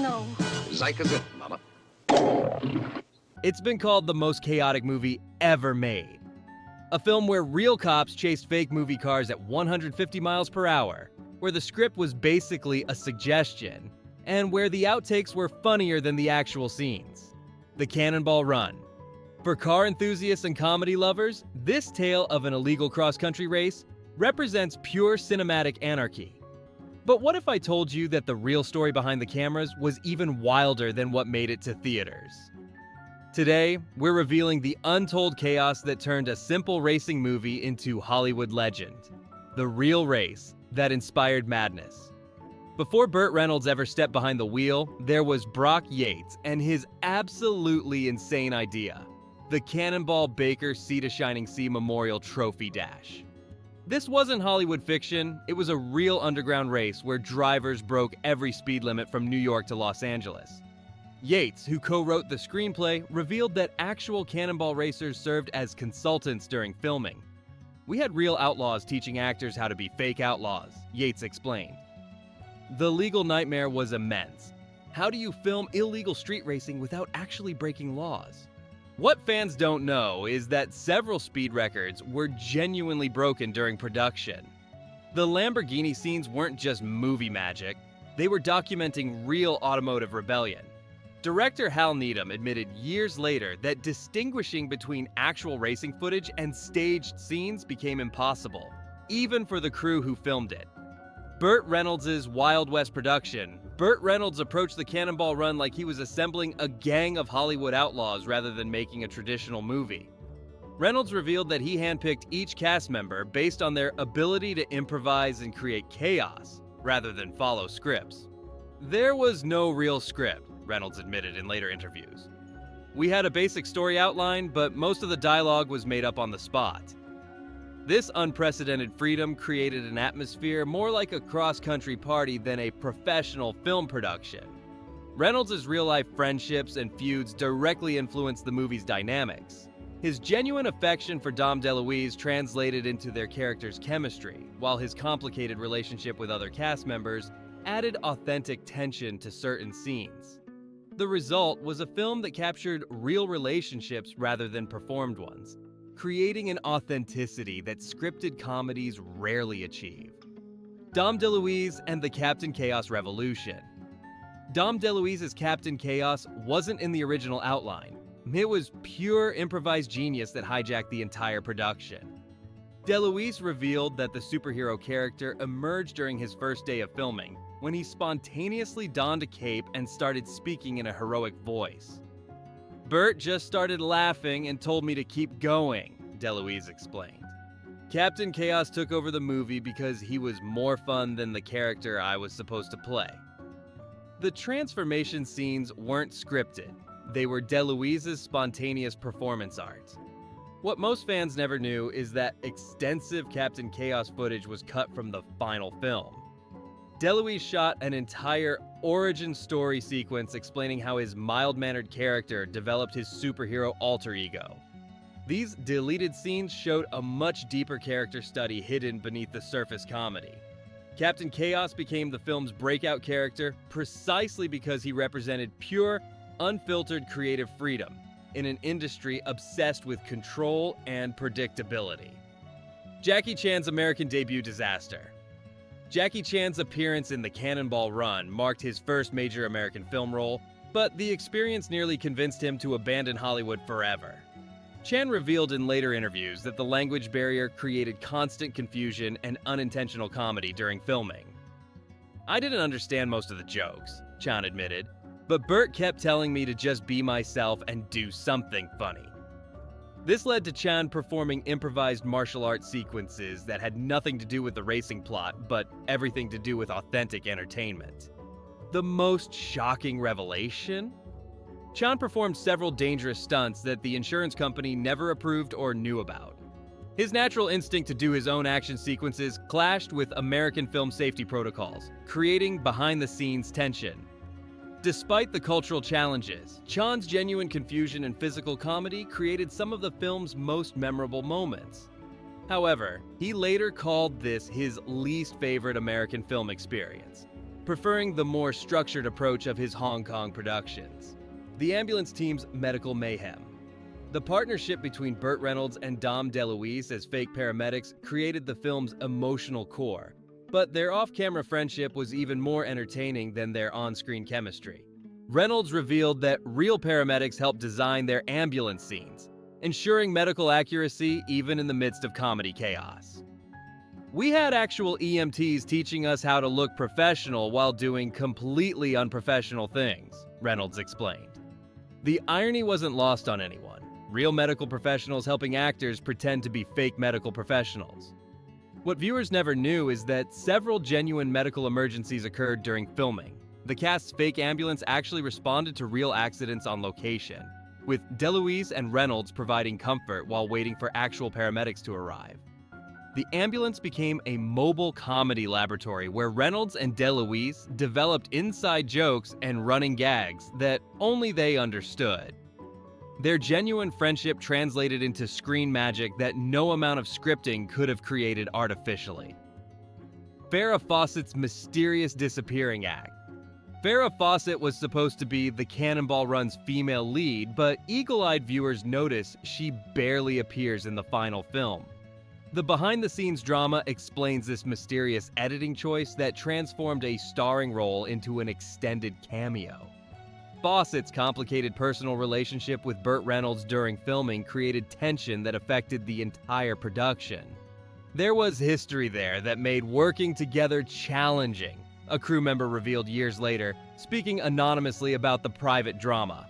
No. Zyke Mama. It's been called the most chaotic movie ever made. A film where real cops chased fake movie cars at 150 miles per hour, where the script was basically a suggestion, and where the outtakes were funnier than the actual scenes. The Cannonball Run. For car enthusiasts and comedy lovers, this tale of an illegal cross-country race represents pure cinematic anarchy. But what if I told you that the real story behind the cameras was even wilder than what made it to theaters? Today, we're revealing the untold chaos that turned a simple racing movie into Hollywood legend. The real race that inspired madness. Before Burt Reynolds ever stepped behind the wheel, there was Brock Yates and his absolutely insane idea, the Cannonball Baker Sea to Shining Sea Memorial Trophy Dash. This wasn't Hollywood fiction, it was a real underground race where drivers broke every speed limit from New York to Los Angeles. Yates, who co-wrote the screenplay, revealed that actual cannonball racers served as consultants during filming. "We had real outlaws teaching actors how to be fake outlaws," Yates explained. The legal nightmare was immense. How do you film illegal street racing without actually breaking laws? What fans don't know is that several speed records were genuinely broken during production. The Lamborghini scenes weren't just movie magic, they were documenting real automotive rebellion. Director Hal Needham admitted years later that distinguishing between actual racing footage and staged scenes became impossible, even for the crew who filmed it. Burt Reynolds' Wild West production. Burt Reynolds approached the Cannonball Run like he was assembling a gang of Hollywood outlaws rather than making a traditional movie. Reynolds revealed that he handpicked each cast member based on their ability to improvise and create chaos, rather than follow scripts. There was no real script, Reynolds admitted in later interviews. "We had a basic story outline, but most of the dialogue was made up on the spot." This unprecedented freedom created an atmosphere more like a cross-country party than a professional film production. Reynolds' real-life friendships and feuds directly influenced the movie's dynamics. His genuine affection for Dom DeLuise translated into their characters' chemistry, while his complicated relationship with other cast members added authentic tension to certain scenes. The result was a film that captured real relationships rather than performed ones, creating an authenticity that scripted comedies rarely achieve. Dom DeLuise and the Captain Chaos Revolution. Dom DeLuise's Captain Chaos wasn't in the original outline. It was pure improvised genius that hijacked the entire production. DeLuise revealed that the superhero character emerged during his first day of filming, when he spontaneously donned a cape and started speaking in a heroic voice. "Burt just started laughing and told me to keep going," DeLuise explained. "Captain Chaos took over the movie because he was more fun than the character I was supposed to play." The transformation scenes weren't scripted. They were DeLuise's spontaneous performance art. What most fans never knew is that extensive Captain Chaos footage was cut from the final film. DeLuise shot an entire origin story sequence explaining how his mild-mannered character developed his superhero alter ego. These deleted scenes showed a much deeper character study hidden beneath the surface comedy. Captain Chaos became the film's breakout character precisely because he represented pure, unfiltered creative freedom in an industry obsessed with control and predictability. Jackie Chan's American debut disaster. Jackie Chan's appearance in The Cannonball Run marked his first major American film role, but the experience nearly convinced him to abandon Hollywood forever. Chan revealed in later interviews that the language barrier created constant confusion and unintentional comedy during filming. "I didn't understand most of the jokes," Chan admitted, "but Burt kept telling me to just be myself and do something funny." This led to Chan performing improvised martial arts sequences that had nothing to do with the racing plot, but everything to do with authentic entertainment. The most shocking revelation? Chan performed several dangerous stunts that the insurance company never approved or knew about. His natural instinct to do his own action sequences clashed with American film safety protocols, creating behind-the-scenes tension. Despite the cultural challenges, Chan's genuine confusion and physical comedy created some of the film's most memorable moments. However, he later called this his least favorite American film experience. preferring the more structured approach of his Hong Kong productions. The ambulance team's medical mayhem. The partnership between Burt Reynolds and DeLuise as fake paramedics created the film's emotional core, but their off-camera friendship was even more entertaining than their on-screen chemistry. Reynolds revealed that real paramedics helped design their ambulance scenes, ensuring medical accuracy even in the midst of comedy chaos. "We had actual EMTs teaching us how to look professional while doing completely unprofessional things," Reynolds explained. The irony wasn't lost on anyone. Real medical professionals helping actors pretend to be fake medical professionals. What viewers never knew is that several genuine medical emergencies occurred during filming. The cast's fake ambulance actually responded to real accidents on location, with DeLuise and Reynolds providing comfort while waiting for actual paramedics to arrive. The ambulance became a mobile comedy laboratory where Reynolds and DeLuise developed inside jokes and running gags that only they understood. Their genuine friendship translated into screen magic that no amount of scripting could have created artificially. Farrah Fawcett's mysterious disappearing act. Farrah Fawcett was supposed to be the Cannonball Run's female lead, but eagle-eyed viewers notice she barely appears in the final film. The behind-the-scenes drama explains this mysterious editing choice that transformed a starring role into an extended cameo. Fawcett's complicated personal relationship with Burt Reynolds during filming created tension that affected the entire production. There was history there that made working together challenging, a crew member revealed years later, speaking anonymously about the private drama.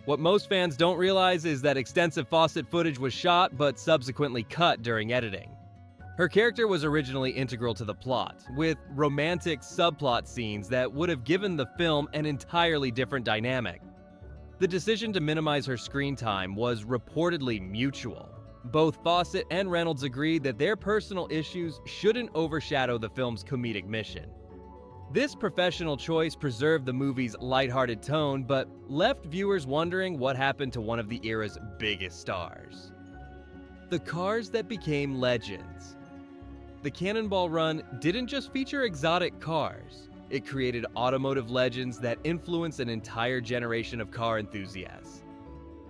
What most fans don't realize is that extensive Fawcett footage was shot but subsequently cut during editing. Her character was originally integral to the plot, with romantic subplot scenes that would have given the film an entirely different dynamic. The decision to minimize her screen time was reportedly mutual. Both Fawcett and Reynolds agreed that their personal issues shouldn't overshadow the film's comedic mission. This professional choice preserved the movie's lighthearted tone, but left viewers wondering what happened to one of the era's biggest stars. The cars that became legends. The Cannonball Run didn't just feature exotic cars. It created automotive legends that influenced an entire generation of car enthusiasts.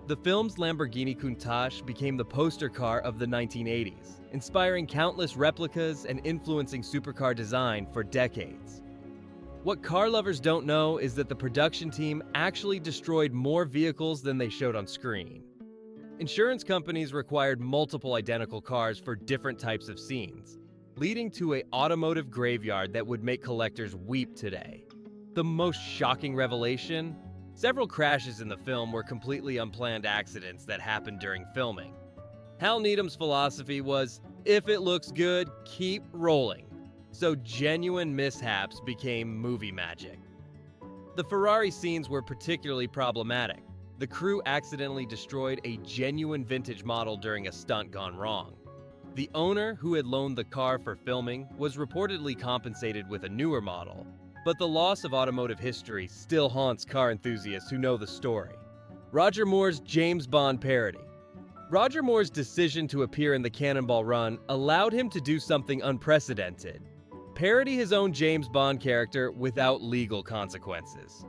The film's Lamborghini Countach became the poster car of the 1980s, inspiring countless replicas and influencing supercar design for decades. What car lovers don't know is that the production team actually destroyed more vehicles than they showed on screen. Insurance companies required multiple identical cars for different types of scenes, leading to an automotive graveyard that would make collectors weep today. The most shocking revelation? Several crashes in the film were completely unplanned accidents that happened during filming. Hal Needham's philosophy was, if it looks good, keep rolling. So genuine mishaps became movie magic. The Ferrari scenes were particularly problematic. The crew accidentally destroyed a genuine vintage model during a stunt gone wrong. The owner, who had loaned the car for filming, was reportedly compensated with a newer model, but the loss of automotive history still haunts car enthusiasts who know the story. Roger Moore's James Bond parody. Roger Moore's decision to appear in the Cannonball Run allowed him to do something unprecedented: parody his own James Bond character without legal consequences.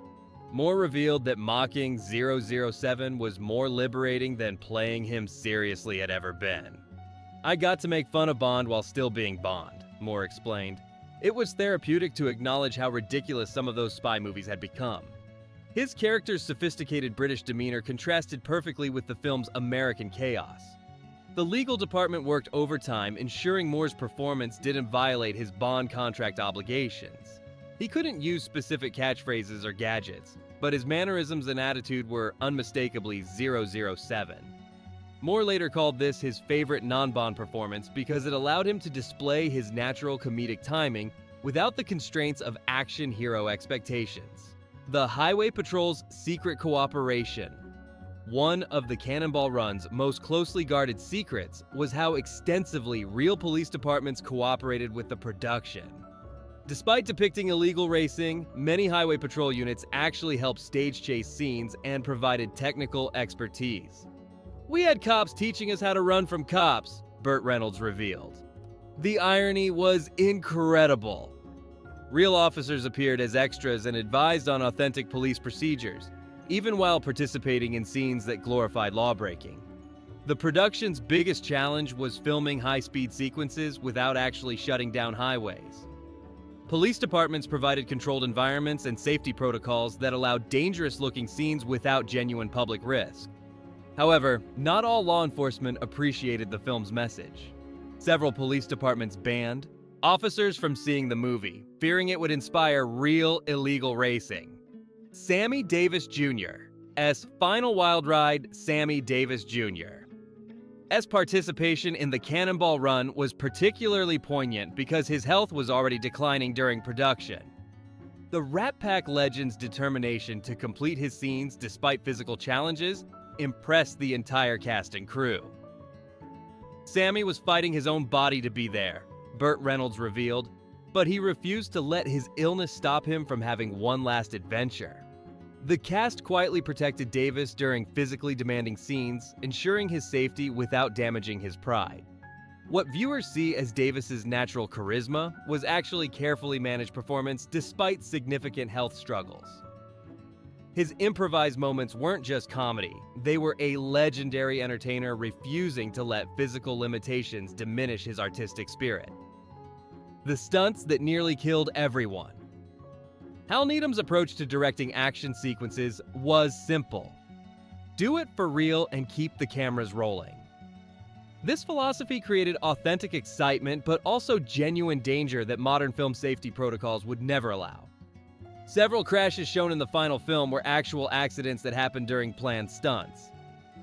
Moore revealed that mocking 007 was more liberating than playing him seriously had ever been. "I got to make fun of Bond while still being Bond," Moore explained. "It was therapeutic to acknowledge how ridiculous some of those spy movies had become." His character's sophisticated British demeanor contrasted perfectly with the film's American chaos. The legal department worked overtime, ensuring Moore's performance didn't violate his Bond contract obligations. He couldn't use specific catchphrases or gadgets, but his mannerisms and attitude were unmistakably 007. Moore later called this his favorite non-Bond performance because it allowed him to display his natural comedic timing without the constraints of action hero expectations. The Highway Patrol's secret cooperation. One of the Cannonball Run's most closely guarded secrets was how extensively real police departments cooperated with the production. Despite depicting illegal racing, many Highway Patrol units actually helped stage chase scenes and provided technical expertise. "We had cops teaching us how to run from cops," Burt Reynolds revealed. The irony was incredible. Real officers appeared as extras and advised on authentic police procedures, even while participating in scenes that glorified lawbreaking. The production's biggest challenge was filming high-speed sequences without actually shutting down highways. Police departments provided controlled environments and safety protocols that allowed dangerous-looking scenes without genuine public risk. However, not all law enforcement appreciated the film's message. Several police departments banned officers from seeing the movie, fearing it would inspire real illegal racing. Sammy Davis Jr. S. Final Wild Ride, Sammy Davis Jr. S. participation in the Cannonball Run was particularly poignant because his health was already declining during production. The Rat Pack legend's determination to complete his scenes despite physical challenges impressed the entire cast and crew. Sammy was fighting his own body to be there, Burt Reynolds revealed, but he refused to let his illness stop him from having one last adventure. The cast quietly protected Davis during physically demanding scenes, ensuring his safety without damaging his pride. What viewers see as Davis's natural charisma was actually carefully managed performance despite significant health struggles. His improvised moments weren't just comedy, they were a legendary entertainer refusing to let physical limitations diminish his artistic spirit. The stunts that nearly killed everyone. Hal Needham's approach to directing action sequences was simple. Do it for real and keep the cameras rolling. This philosophy created authentic excitement, but also genuine danger that modern film safety protocols would never allow. Several crashes shown in the final film were actual accidents that happened during planned stunts.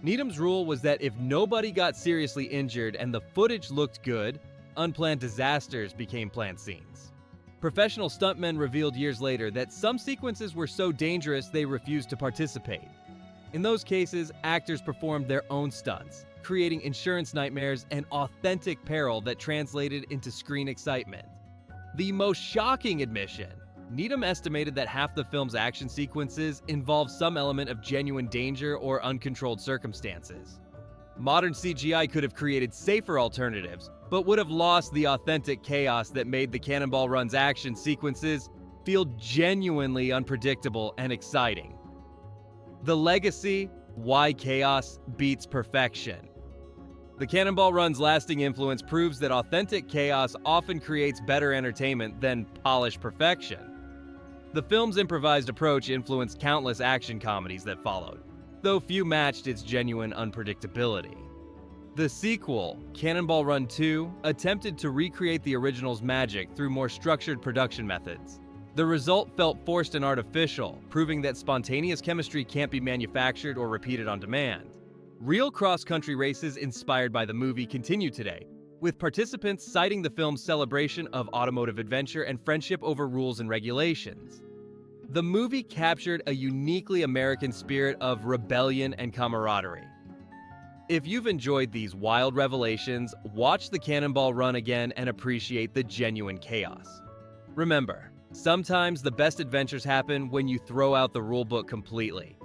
Needham's rule was that if nobody got seriously injured and the footage looked good, unplanned disasters became planned scenes. Professional stuntmen revealed years later that some sequences were so dangerous they refused to participate. In those cases, actors performed their own stunts, creating insurance nightmares and authentic peril that translated into screen excitement. The most shocking admission: Needham estimated that half the film's action sequences involved some element of genuine danger or uncontrolled circumstances. Modern CGI could have created safer alternatives, but would have lost the authentic chaos that made the Cannonball Run's action sequences feel genuinely unpredictable and exciting. The legacy: why chaos beats perfection. The Cannonball Run's lasting influence proves that authentic chaos often creates better entertainment than polished perfection. The film's improvised approach influenced countless action comedies that followed, though few matched its genuine unpredictability. The sequel, Cannonball Run 2, attempted to recreate the original's magic through more structured production methods. The result felt forced and artificial, proving that spontaneous chemistry can't be manufactured or repeated on demand. Real cross-country races inspired by the movie continue today, with participants citing the film's celebration of automotive adventure and friendship over rules and regulations. The movie captured a uniquely American spirit of rebellion and camaraderie. If you've enjoyed these wild revelations, watch the Cannonball Run again and appreciate the genuine chaos. Remember, sometimes the best adventures happen when you throw out the rulebook completely.